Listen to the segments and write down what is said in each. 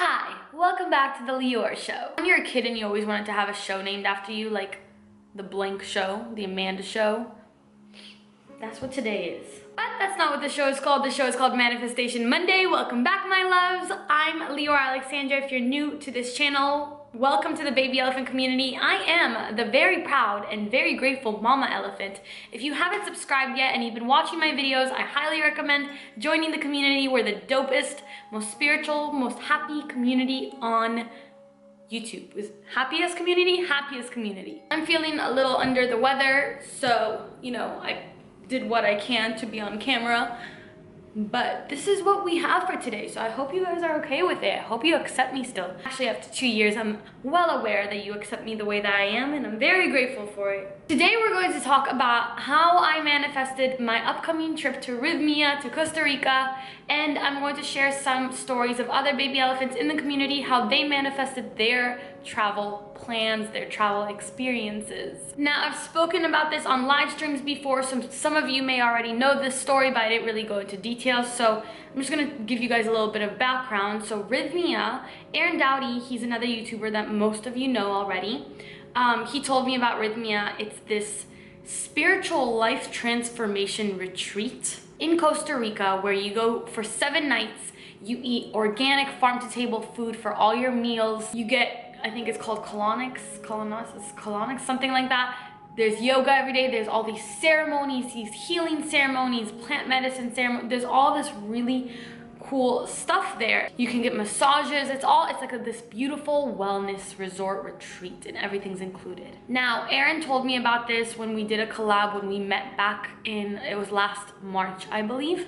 Hi, welcome back to the Lior Show. When you're a kid and you always wanted to have a show named after you, like the Blank Show, the Amanda Show, that's what today is. But that's not what the show is called. The show is called Manifestation Monday. Welcome back, my loves. I'm Lior Alexandra. If you're new to this channel, welcome to the baby elephant community. I am the very proud and very grateful mama elephant. If you haven't subscribed yet and you've been watching my videos, I highly recommend joining the community. We're the dopest, most spiritual, most happy community on YouTube. Is happiest community. I'm feeling a little under the weather, so, I did what I can to be on camera, but this is what we have for today, so I hope you guys are okay with it. I hope you accept me still. Actually, after 2 years, I'm well aware that you accept me the way that I am, and I'm very grateful for it. Today, we're going to talk about how I manifested my upcoming trip to Rythmia, to Costa Rica, and I'm going to share some stories of other baby elephants in the community, how they manifested their travel plans, their travel experiences. Now, I've spoken about this on live streams before, so some of you may already know this story, but I didn't really go into details, so I'm just gonna give you guys a little bit of background. So Rythmia, Aaron Dowdy, he's another YouTuber that most of you know already. He told me about Rythmia. It's this spiritual life transformation retreat in Costa Rica where you go for 7 nights. You eat organic farm-to-table food for all your meals. You get, I think it's called colonics, something like that. There's yoga every day. There's all these ceremonies, these healing ceremonies, plant medicine ceremonies. There's all this really cool stuff there. You can get massages. It's like this beautiful wellness resort retreat, and everything's included. Now, Aaron told me about this when we did a collab when we met back it was last March, I believe.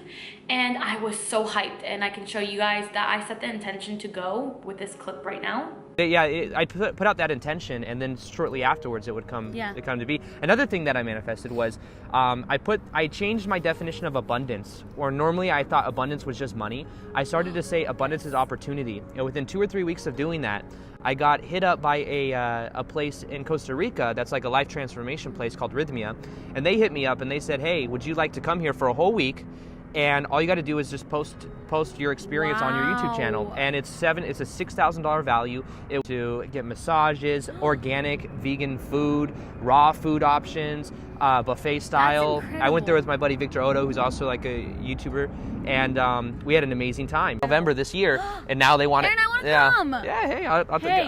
And I was so hyped, and I can show you guys that I set the intention to go with this clip right now. Yeah, I put out that intention, and then shortly afterwards it would come to be. Another thing that I manifested was I changed my definition of abundance. Or normally I thought abundance was just money. I started to say abundance is opportunity. And within 2 or 3 weeks of doing that, I got hit up by a place in Costa Rica that's like a life transformation place called Rythmia, and they hit me up and they said, "Hey, would you like to come here for a whole week? And all you got to do is just post your experience on your YouTube channel, and it's a $6,000 value. To get massages, organic, vegan food, raw food options, buffet style." I went there with my buddy Victor Odo, who's also like a YouTuber, and we had an amazing time. November this year, and now they want it. Aaron, I want to come. Yeah, hey,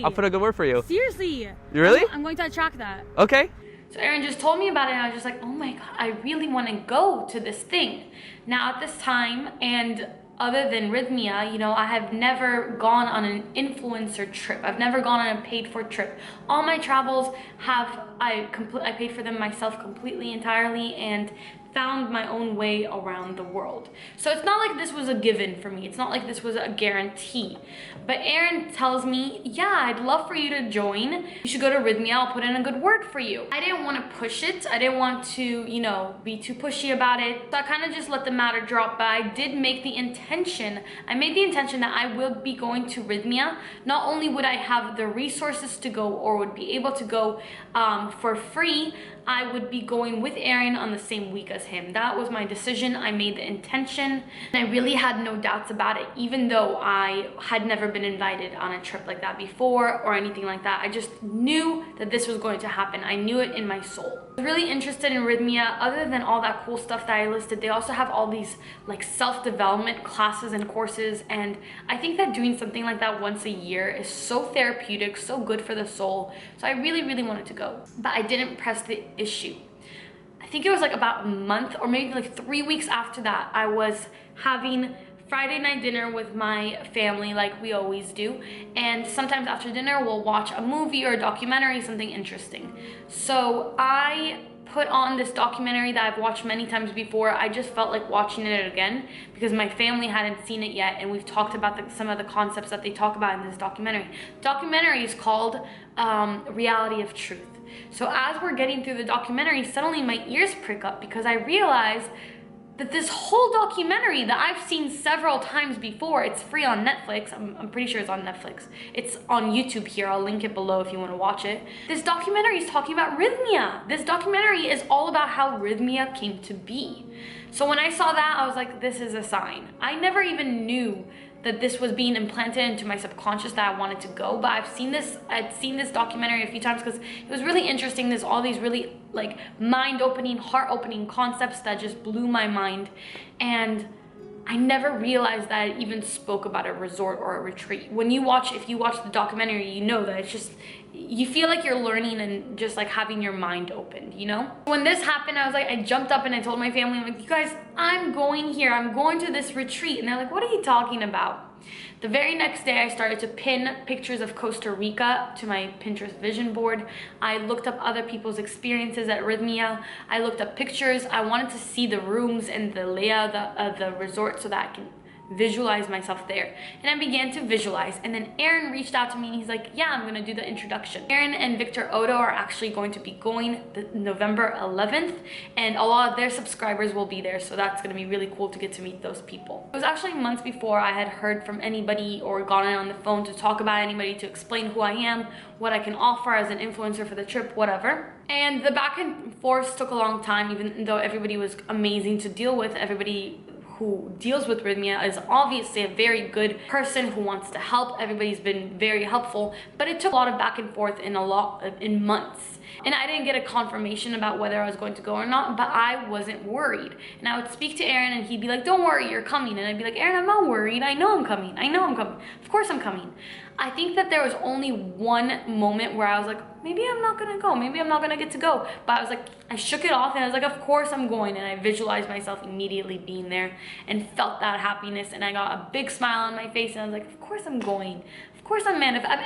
I'll put a good word for you. Seriously. You really? I'm going to attract that. Okay. So Aaron just told me about it, and I was just like, oh my God, I really want to go to this thing. Now at this time, and other than Rythmia, I have never gone on an influencer trip. I've never gone on a paid for trip. All my travels I paid for them myself completely, entirely, and found my own way around the world. So it's not like this was a given for me. It's not like this was a guarantee. But Aaron tells me, yeah, I'd love for you to join. You should go to Rythmia. I'll put in a good word for you. I didn't want to push it. I didn't want to, be too pushy about it. So I kind of just let the matter drop, but I did make the intention. I made the intention that I will be going to Rythmia. Not only would I have the resources to go or would be able to go for free, I would be going with Aaron on the same week as him. That was my decision. I made the intention, and I really had no doubts about it, even though I had never been invited on a trip like that before or anything like that. I just knew that this was going to happen. I knew it in my soul. I was really interested in Rythmia. Other than all that cool stuff that I listed, they also have all these like self-development classes and courses, and I think that doing something like that once a year is so therapeutic, so good for the soul. So I really, really wanted to go, but I didn't press the issue. I think it was like about a month or maybe like 3 weeks after that, I was having Friday night dinner with my family like we always do, and sometimes after dinner we'll watch a movie or a documentary, something interesting. So I put on this documentary that I've watched many times before. I just felt like watching it again because my family hadn't seen it yet, and we've talked about some of the concepts that they talk about in this documentary. The documentary is called Reality of Truth. So as we're getting through the documentary, suddenly my ears prick up because I realize that this whole documentary that I've seen several times before, it's free on Netflix. I'm pretty sure it's on Netflix. It's on YouTube here. I'll link it below if you want to watch it. This documentary is talking about Rythmia. This documentary is all about how Rythmia came to be. So when I saw that, I was like, this is a sign. I never even knew that this was being implanted into my subconscious that I wanted to go. But I'd seen this documentary a few times because it was really interesting. There's all these really like mind-opening, heart-opening concepts that just blew my mind. And I never realized that it even spoke about a resort or a retreat. If you watch the documentary, you know that it's just, you feel like you're learning and just like having your mind opened, you know? When this happened, I was like, I jumped up and I told my family, I'm like, you guys, I'm going here. I'm going to this retreat. And they're like, what are you talking about? The very next day, I started to pin pictures of Costa Rica to my Pinterest vision board. I looked up other people's experiences at Rythmia. I looked up pictures. I wanted to see the rooms and the layout of the resort so that I can visualize myself there. And I began to visualize, and then Aaron reached out to me and he's like, yeah, I'm gonna do the introduction. Aaron and Victor Odo are actually going to be going November 11th, and a lot of their subscribers will be there, so that's gonna be really cool to get to meet those people. It was actually months before I had heard from anybody or gone on the phone to talk about anybody, to explain who I am, what I can offer as an influencer for the trip, whatever. And the back and forth took a long time, even though everybody was amazing to deal with. Everybody who deals with Rythmia is obviously a very good person who wants to help. Everybody's been very helpful, but it took a lot of back and forth in months. And I didn't get a confirmation about whether I was going to go or not, but I wasn't worried. And I would speak to Aaron and he'd be like, don't worry, you're coming. And I'd be like, Aaron, I'm not worried. I know I'm coming. I know I'm coming. Of course I'm coming. I think that there was only one moment where I was like, maybe I'm not gonna go. Maybe I'm not gonna get to go. But I was like, I shook it off and I was like, of course I'm going. And I visualized myself immediately being there and felt that happiness. And I got a big smile on my face and I was like, of course I'm going. Of course I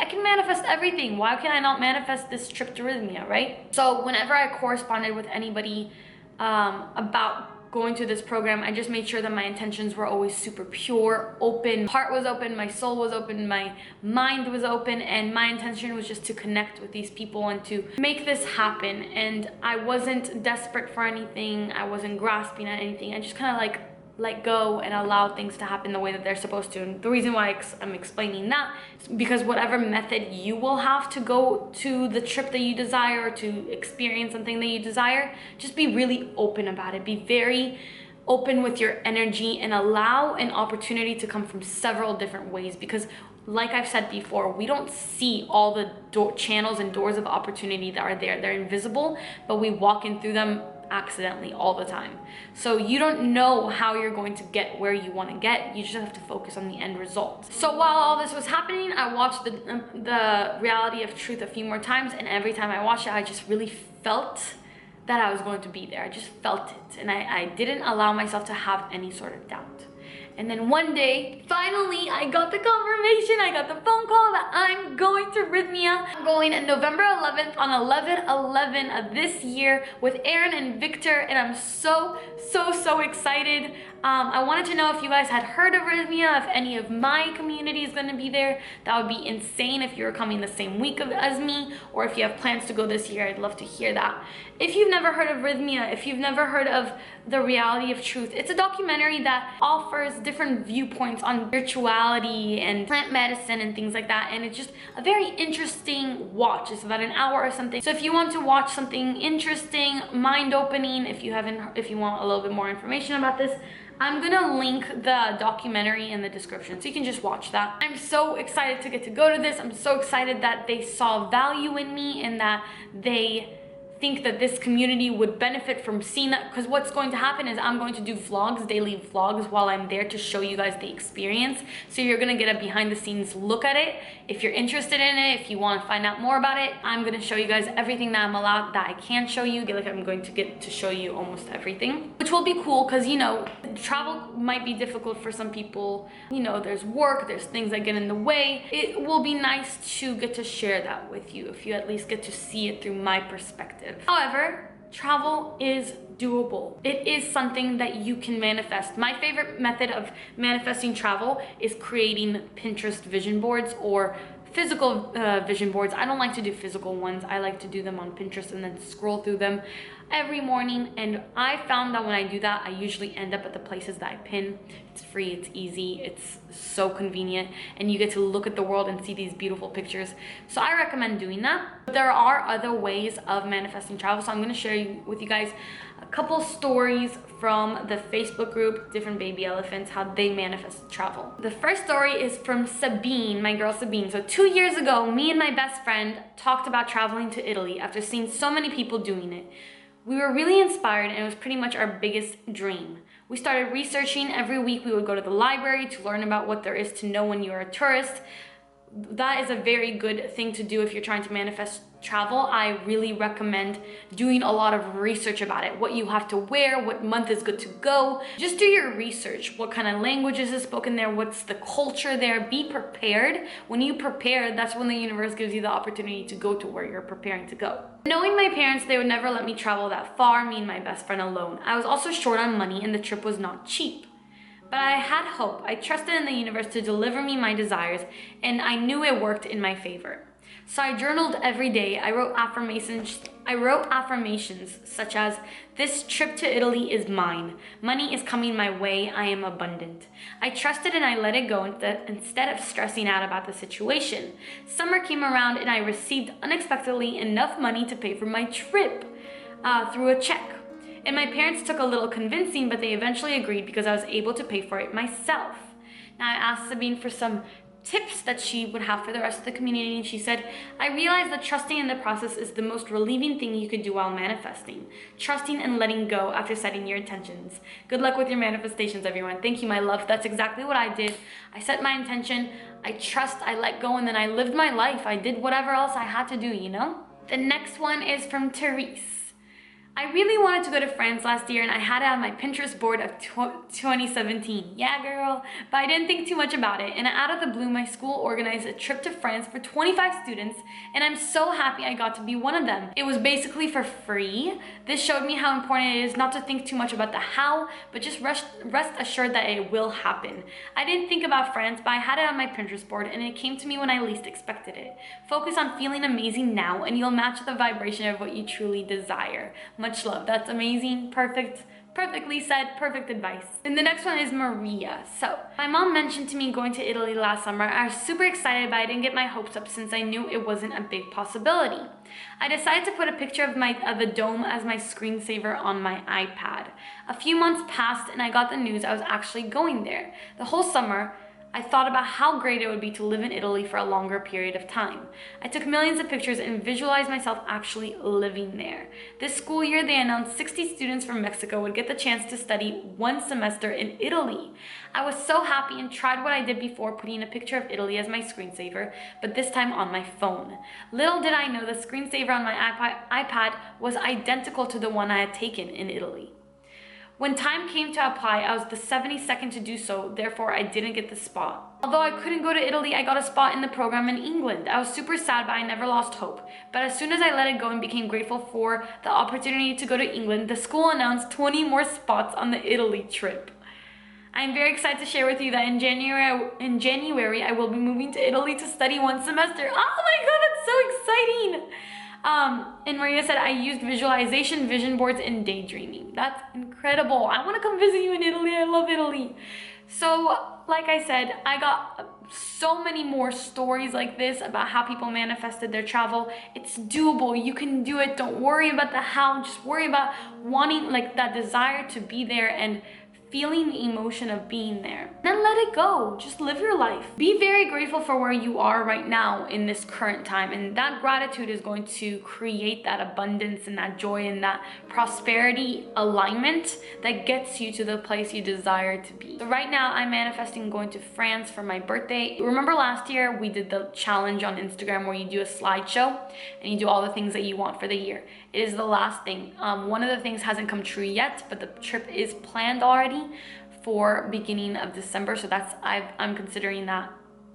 can manifest everything. Why can I not manifest this trip to Rythmia, right? So whenever I corresponded with anybody about going through this program, I just made sure that my intentions were always super pure, open. Heart was open, my soul was open, my mind was open, and my intention was just to connect with these people and to make this happen. And I wasn't desperate for anything. I wasn't grasping at anything. I just kind of like let go and allow things to happen the way that they're supposed to. And the reason why I'm explaining that is because whatever method you will have to go to the trip that you desire or to experience something that you desire, just be really open about it. Be very open with your energy and allow an opportunity to come from several different ways, because like I've said before, we don't see all the channels and doors of opportunity that are there. They're invisible, but we walk in through them accidentally all the time. So you don't know how you're going to get where you want to get. You just have to focus on the end result. So while all this was happening, I watched the Reality of Truth a few more times, and every time I watched it, I just really felt that I was going to be there. I just felt it, and I didn't allow myself to have any sort of doubt. And then one day, finally, I got the confirmation. I got the phone call that I'm going to Rythmia. I'm going on November 11th on 11/11 of this year with Aaron and Victor, and I'm so excited. I wanted to know if you guys had heard of Rythmia, if any of my community is going to be there. That would be insane if you were coming the same week as me, or if you have plans to go this year. I'd love to hear that. If you've never heard of Rythmia, if you've never heard of The Reality of Truth, it's a documentary that offers different viewpoints on spirituality and plant medicine and things like that, and it's just a very interesting watch. It's about an hour or something. So if you want to watch something interesting, mind-opening, if you want a little bit more information about this, I'm gonna link the documentary in the description so you can just watch that. I'm so excited to get to go to this. I'm so excited that they saw value in me and that they think that this community would benefit from seeing that, because what's going to happen is I'm going to do vlogs, daily vlogs, while I'm there to show you guys the experience. So you're gonna get a behind the scenes look at it. If you're interested in it, if you want to find out more about it, I'm gonna show you guys everything that I'm allowed, that I can show you. Like, I'm going to get to show you almost everything, which will be cool, because you know, travel might be difficult for some people. You know, there's work, there's things that get in the way. It will be nice to get to share that with you, if you at least get to see it through my perspective. However, travel is doable. It is something that you can manifest. My favorite method of manifesting travel is creating Pinterest vision boards or physical vision boards. I don't like to do physical ones. I like to do them on Pinterest and then scroll through them every morning. And I found that when I do that, I usually end up at the places that I pin. It's free, it's easy, it's so convenient, and you get to look at the world and see these beautiful pictures. So I recommend doing that. But there are other ways of manifesting travel, so I'm going to share with you guys a couple stories from the Facebook group, Different Baby Elephants, how they manifest travel. The first story is from Sabine, my girl Sabine. So 2 years ago, me and my best friend talked about traveling to Italy after seeing so many people doing it. We were really inspired and it was pretty much our biggest dream. We started researching. Every week we would go to the library to learn about what there is to know when you're a tourist. That is a very good thing to do if you're trying to manifest travel. I really recommend doing a lot of research about it. What you have to wear, what month is good to go. Just do your research. What kind of languages is spoken there? What's the culture there? Be prepared. When you prepare, that's when the universe gives you the opportunity to go to where you're preparing to go. Knowing my parents, they would never let me travel that far, me and my best friend alone. I was also short on money and the trip was not cheap. But I had hope. I trusted in the universe to deliver me my desires, and I knew it worked in my favor. So I journaled every day. I wrote affirmations such as, "This trip to Italy is mine. Money is coming my way. I am abundant." I trusted and I let it go instead of stressing out about the situation. Summer came around and I received unexpectedly enough money to pay for my trip through a check. And my parents took a little convincing, but they eventually agreed because I was able to pay for it myself. Now I asked Sabine for some tips that she would have for the rest of the community, and she said, "I realized that trusting in the process is the most relieving thing you could do while manifesting. Trusting and letting go after setting your intentions. Good luck with your manifestations, everyone." Thank you, my love. That's exactly what I did. I set my intention, I trust, I let go, and then I lived my life. I did whatever else I had to do, you know? The next one is from Therese. I really wanted to go to France last year and I had it on my Pinterest board of 2017. Yeah, girl. But I didn't think too much about it. And out of the blue, my school organized a trip to France for 25 students and I'm so happy I got to be one of them. It was basically for free. This showed me how important it is not to think too much about the how, but just rest assured that it will happen. I didn't think about France, but I had it on my Pinterest board and it came to me when I least expected it. Focus on feeling amazing now and you'll match the vibration of what you truly desire. Much love. That's amazing. Perfectly said. Perfect advice. And the next one is Maria. So my mom mentioned to me going to Italy last summer. I was super excited, but I didn't get my hopes up since I knew it wasn't a big possibility. I decided to put a picture of the dome as my screensaver on my iPad. A few months passed and I got the news I was actually going there. The whole summer I thought about how great it would be to live in Italy for a longer period of time. I took millions of pictures and visualized myself actually living there. This school year, they announced 60 students from Mexico would get the chance to study 1 semester in Italy. I was so happy and tried what I did before, putting a picture of Italy as my screensaver, but this time on my phone. Little did I know the screensaver on my iPad was identical to the one I had taken in Italy. When time came to apply, I was the 72nd to do so, therefore I didn't get the spot. Although I couldn't go to Italy, I got a spot in the program in England. I was super sad, but I never lost hope. But as soon as I let it go and became grateful for the opportunity to go to England, the school announced 20 more spots on the Italy trip. I'm very excited to share with you that in January I will be moving to Italy to study 1 semester. Oh my god, that's so exciting! And Maria said, I used visualization, vision boards, and daydreaming. That's incredible. I want to come visit you in Italy. I love Italy. So, like I said, I got so many more stories like this about how people manifested their travel. It's doable. You can do it. Don't worry about the how. Just worry about wanting, like, that desire to be there and feeling the emotion of being there. Then let it go. Just live your life. Be very grateful for where you are right now in this current time, and that gratitude is going to create that abundance and that joy and that prosperity alignment that gets you to the place you desire to be. So right now I'm manifesting going to France for my birthday. Remember last year we did the challenge on Instagram where you do a slideshow and you do all the things that you want for the year. It is the last thing. One of the things hasn't come true yet, but the trip is planned already for beginning of December. So that's, I'm considering that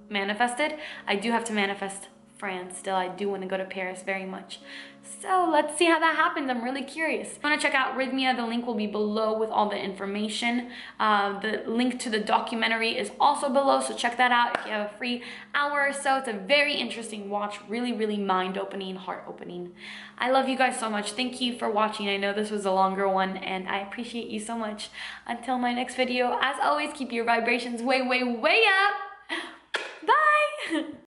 manifested. I do have to manifest France still. I do want to go to Paris very much. So let's see how that happens. I'm really curious. If you want to check out Rythmia, the link will be below with all the information. The link to the documentary is also below, so check that out if you have a free hour or so. It's a very interesting watch, really, really mind-opening, heart-opening. I love you guys so much. Thank you for watching. I know this was a longer one, and I appreciate you so much. Until my next video, as always, keep your vibrations way, way, way up. Bye!